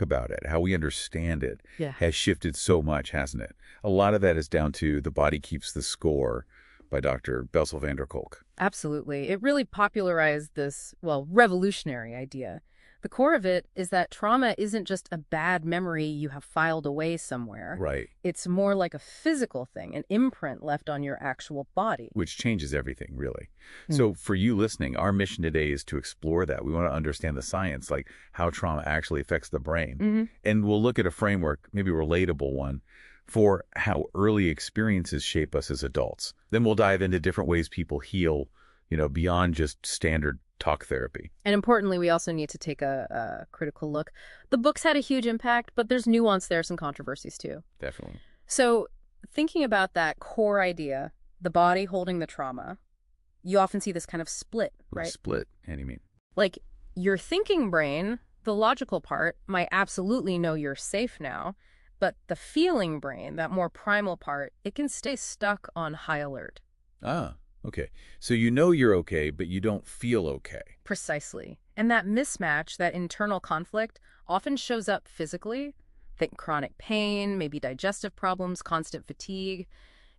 about it, how we understand it, Yeah. has shifted so much, hasn't it? A lot of that is down to The Body Keeps the Score by Dr. Bessel van der Kolk. Absolutely. It really popularized this, well, revolutionary idea. The core of it is that trauma isn't just a bad memory you have filed away somewhere. Right. It's more like a physical thing, an imprint left on your actual body. Which changes everything, really. Hmm. So for you listening, our mission today is to explore that. We want to understand the science, like how trauma actually affects the brain. And we'll look at a framework, maybe a relatable one, for how early experiences shape us as adults. Then we'll dive into different ways people heal, beyond just standard talk therapy. And importantly, we also need to take a critical look. The books had a huge impact, but there's nuance there, some controversies too. Definitely. So thinking about that core idea, the body holding the trauma, you often see this kind of split, right? Split, how do you mean? Like your thinking brain, the logical part, might absolutely know you're safe now, but the feeling brain, that more primal part, it can stay stuck on high alert. Ah, okay. So you know you're okay, but you don't feel okay. Precisely. And that mismatch, that internal conflict, often shows up physically. Think chronic pain, maybe digestive problems, constant fatigue.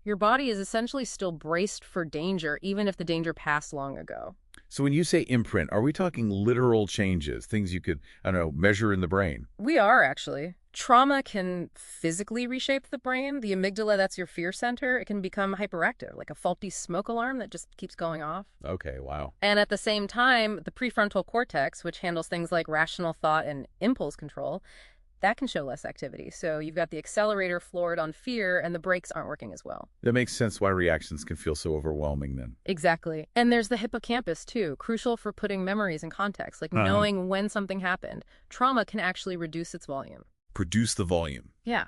Your body is essentially still braced for danger, even if the danger passed long ago. So when you say imprint, are we talking literal changes, things you could, I don't know, measure in the brain? We are, actually. Trauma can physically reshape the brain. The amygdala, that's your fear center, it can become hyperactive, like a faulty smoke alarm that just keeps going off. Okay, wow. And at the same time, the prefrontal cortex, which handles things like rational thought and impulse control, that can show less activity. So you've got the accelerator floored on fear, and the brakes aren't working as well. That makes sense why reactions can feel so overwhelming then. Exactly. And there's the hippocampus, too, crucial for putting memories in context, like knowing when something happened. Trauma can actually reduce its volume. Produce the volume. Yeah.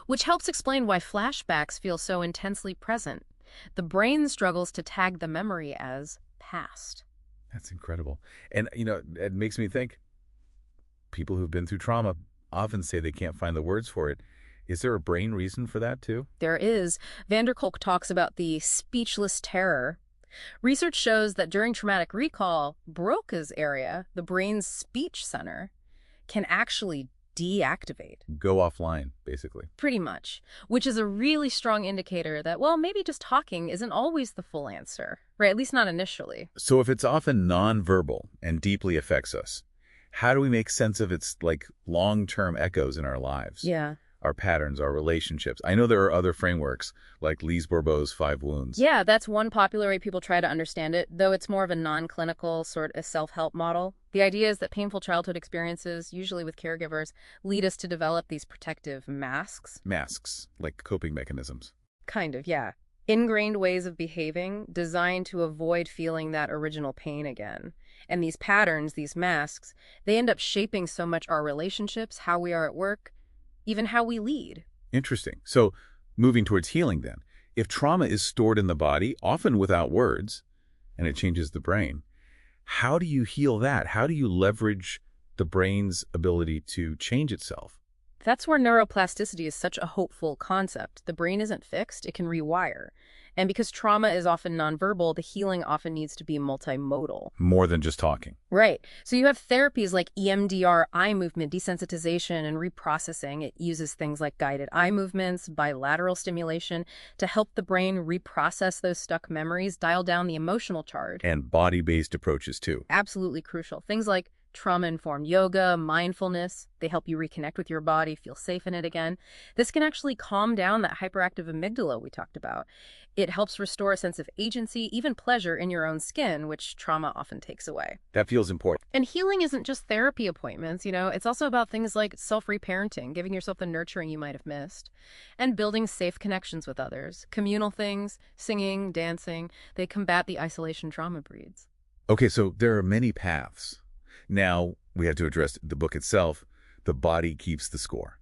Which helps explain why flashbacks feel so intensely present. The brain struggles to tag the memory as past. That's incredible. And, it makes me think, people who've been through trauma often say they can't find the words for it. Is there a brain reason for that, too? There is. Van der Kolk talks about the speechless terror. Research shows that during traumatic recall, Broca's area, the brain's speech center, can actually deactivate. Go offline, basically. Pretty much. Which is a really strong indicator that, well, maybe just talking isn't always the full answer, right? At least not initially. So if it's often nonverbal and deeply affects us, how do we make sense of its, long-term echoes in our lives? Yeah. Our patterns, our relationships. I know there are other frameworks, like Lise Bourbeau's 5 Wounds. Yeah, that's one popular way people try to understand it, though it's more of a non-clinical sort of self-help model. The idea is that painful childhood experiences, usually with caregivers, lead us to develop these protective masks. Masks, like coping mechanisms. Kind of, yeah. Ingrained ways of behaving designed to avoid feeling that original pain again. And these patterns, these masks, they end up shaping so much our relationships, how we are at work, even how we lead. Interesting. So moving towards healing then, if trauma is stored in the body, often without words, and it changes the brain, how do you heal that? How do you leverage the brain's ability to change itself? That's where neuroplasticity is such a hopeful concept. The brain isn't fixed, it can rewire. And because trauma is often nonverbal, the healing often needs to be multimodal. More than just talking. Right. So you have therapies like EMDR, eye movement, desensitization, and reprocessing. It uses things like guided eye movements, bilateral stimulation to help the brain reprocess those stuck memories, dial down the emotional charge. And body-based approaches too. Absolutely crucial. Things like trauma-informed yoga, mindfulness, they help you reconnect with your body, feel safe in it again. This can actually calm down that hyperactive amygdala we talked about. It helps restore a sense of agency, even pleasure in your own skin, which trauma often takes away. That feels important. And healing isn't just therapy appointments, it's also about things like self-reparenting, giving yourself the nurturing you might have missed, and building safe connections with others. Communal things, singing, dancing, they combat the isolation trauma breeds. Okay, so there are many paths. Now, we have to address the book itself. The Body Keeps the Score.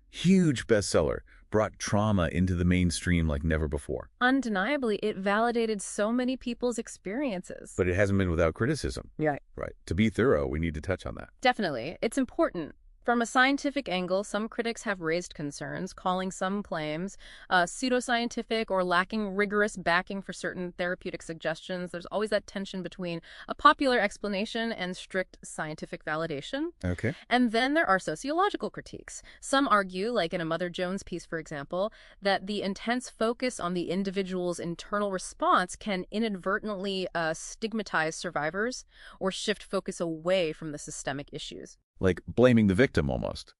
Huge bestseller, brought trauma into the mainstream like never before. Undeniably, it validated so many people's experiences. But it hasn't been without criticism. Yeah. Right. To be thorough, we need to touch on that. Definitely. It's important. From a scientific angle, some critics have raised concerns, calling some claims pseudoscientific or lacking rigorous backing for certain therapeutic suggestions. There's always that tension between a popular explanation and strict scientific validation. Okay. And then there are sociological critiques. Some argue, like in a Mother Jones piece, for example, that the intense focus on the individual's internal response can inadvertently stigmatize survivors or shift focus away from the systemic issues. Like blaming the victim almost,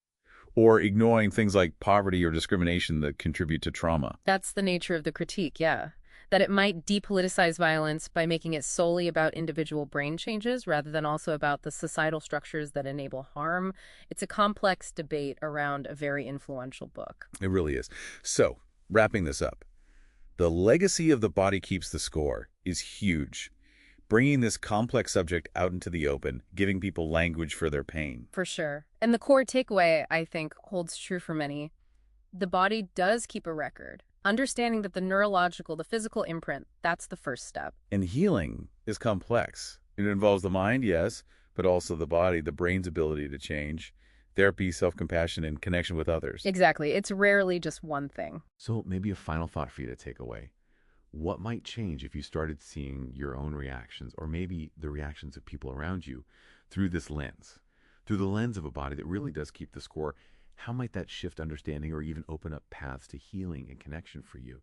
or ignoring things like poverty or discrimination that contribute to trauma. That's the nature of the critique, yeah. That it might depoliticize violence by making it solely about individual brain changes rather than also about the societal structures that enable harm. It's a complex debate around a very influential book. It really is. So, wrapping this up, the legacy of The Body Keeps the Score is huge. Bringing this complex subject out into the open, giving people language for their pain. For sure. And the core takeaway, I think, holds true for many. The body does keep a record. Understanding that the neurological, the physical imprint, that's the first step. And healing is complex. It involves the mind, yes, but also the body, the brain's ability to change, therapy, self-compassion, and connection with others. Exactly. It's rarely just one thing. So maybe a final thought for you to take away. What might change if you started seeing your own reactions, or maybe the reactions of people around you, through this lens? Through the lens of a body that really does keep the score, how might that shift understanding or even open up paths to healing and connection for you?